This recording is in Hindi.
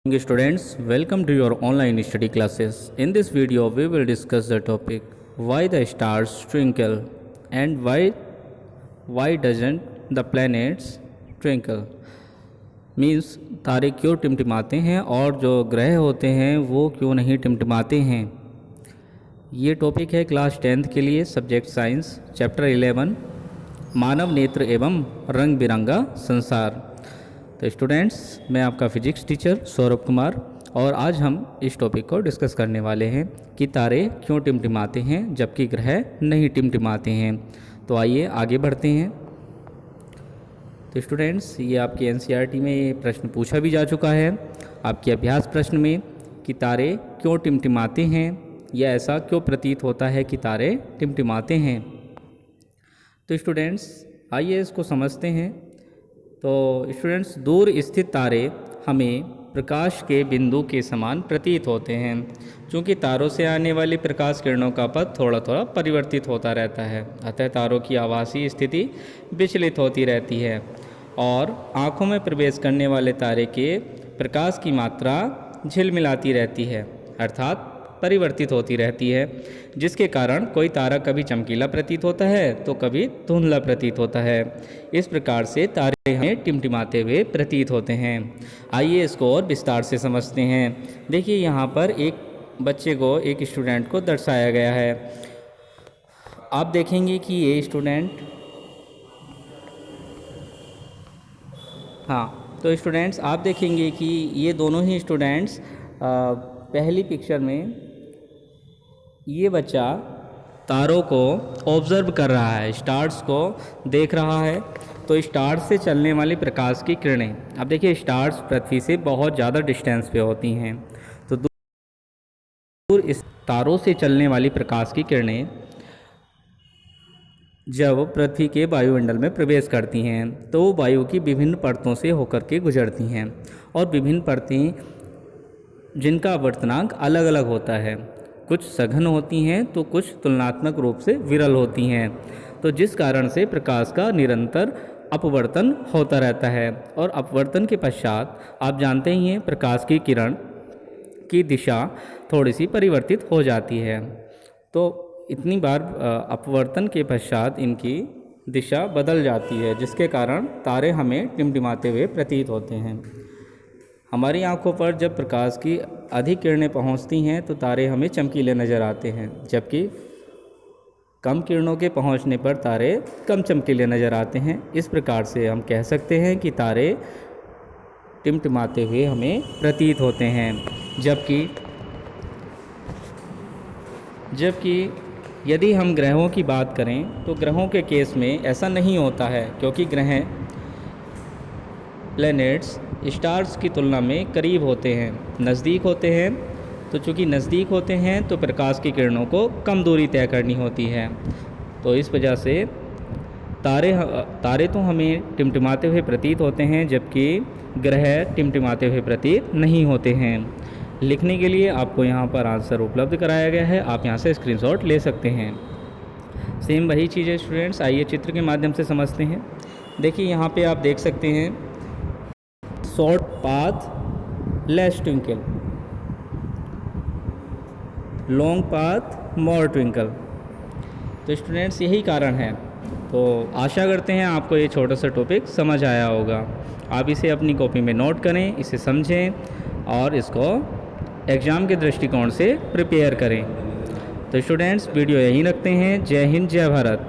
Morning students, welcome to your online study classes. In this video, we will discuss the topic why the stars twinkle and why doesn't the planets twinkle. Means तारे क्यों टिमटिमाते हैं और जो ग्रह होते हैं वो क्यों नहीं टिमटिमाते हैं. ये टॉपिक है क्लास 10th के लिए, सब्जेक्ट साइंस, चैप्टर 11 मानव नेत्र एवं रंग बिरंगा संसार. तो स्टूडेंट्स, मैं आपका फिजिक्स टीचर सौरभ कुमार और आज हम इस टॉपिक को डिस्कस करने वाले हैं कि तारे क्यों टिमटिमाते हैं जबकि ग्रह नहीं टिमटिमाते हैं. तो आइए आगे बढ़ते हैं. तो स्टूडेंट्स, ये आपके एनसीईआरटी में ये प्रश्न पूछा भी जा चुका है आपके अभ्यास प्रश्न में कि तारे क्यों टिमटिमाते हैं या ऐसा क्यों प्रतीत होता है कि तारे टिमटिमाते हैं. तो स्टूडेंट्स, आइए इसको समझते हैं. तो स्टूडेंट्स, दूर स्थित तारे हमें प्रकाश के बिंदु के समान प्रतीत होते हैं क्योंकि तारों से आने वाली प्रकाश किरणों का पथ थोड़ा थोड़ा परिवर्तित होता रहता है. अतः तारों की आभासी स्थिति विचलित होती रहती है और आँखों में प्रवेश करने वाले तारे के प्रकाश की मात्रा झिलमिलाती रहती है, अर्थात परिवर्तित होती रहती है, जिसके कारण कोई तारा कभी चमकीला प्रतीत होता है तो कभी धुंधला प्रतीत होता है. इस प्रकार से तारे हमें टिमटिमाते हुए प्रतीत होते हैं. आइए इसको और विस्तार से समझते हैं. देखिए, यहाँ पर एक बच्चे को, एक स्टूडेंट को दर्शाया गया है. आप देखेंगे कि ये स्टूडेंट, तो स्टूडेंट्स आप देखेंगे कि ये दोनों ही स्टूडेंट्स पहली पिक्चर में ये बच्चा तारों को ऑब्ज़र्व कर रहा है, स्टार्स को देख रहा है. तो स्टार्स से चलने वाली प्रकाश की किरणें, अब देखिए स्टार्स पृथ्वी से बहुत ज़्यादा डिस्टेंस पे होती हैं. तो दूर इस तारों से चलने वाली प्रकाश की किरणें जब पृथ्वी के वायुमंडल में प्रवेश करती हैं तो वायु की विभिन्न परतों से होकर के गुजरती हैं और विभिन्न परतें जिनका आवर्तनांक अलग अलग होता है, कुछ सघन होती हैं तो कुछ तुलनात्मक रूप से विरल होती हैं. तो जिस कारण से प्रकाश का निरंतर अपवर्तन होता रहता है और अपवर्तन के पश्चात आप जानते ही हैं प्रकाश की किरण की दिशा थोड़ी सी परिवर्तित हो जाती है. तो इतनी बार अपवर्तन के पश्चात इनकी दिशा बदल जाती है, जिसके कारण तारे हमें टिमटिमाते हुए प्रतीत होते हैं. हमारी आंखों पर जब प्रकाश की अधिक किरणें पहुंचती हैं तो तारे हमें चमकीले नज़र आते हैं, जबकि कम किरणों के पहुंचने पर तारे कम चमकीले नज़र आते हैं. इस प्रकार से हम कह सकते हैं कि तारे टिमटिमाते हुए हमें प्रतीत होते हैं. जबकि यदि हम ग्रहों की बात करें तो ग्रहों के केस में ऐसा नहीं होता है, क्योंकि ग्रह प्लैनेट्स स्टार्स की तुलना में करीब होते हैं, नज़दीक होते हैं. तो चूँकि नज़दीक होते हैं तो प्रकाश की किरणों को कम दूरी तय करनी होती है. तो इस वजह से तारे तो हमें टिमटिमाते हुए प्रतीत होते हैं जबकि ग्रह टिमटिमाते हुए प्रतीत नहीं होते हैं. लिखने के लिए आपको यहाँ पर आंसर उपलब्ध कराया गया है, आप यहाँ से स्क्रीनशॉट ले सकते हैं. सेम वही चीज़ है स्टूडेंट्स. आइए चित्र के माध्यम से समझते हैं. देखिए, यहाँ पे आप देख सकते हैं short path less twinkle, long path more twinkle. तो स्टूडेंट्स यही कारण है. तो आशा करते हैं आपको ये छोटा सा टॉपिक समझ आया होगा. आप इसे अपनी कॉपी में नोट करें, इसे समझें और इसको एग्ज़ाम के दृष्टिकोण से प्रिपेयर करें. तो स्टूडेंट्स, वीडियो यहीं रखते हैं. जय हिंद, जय भारत.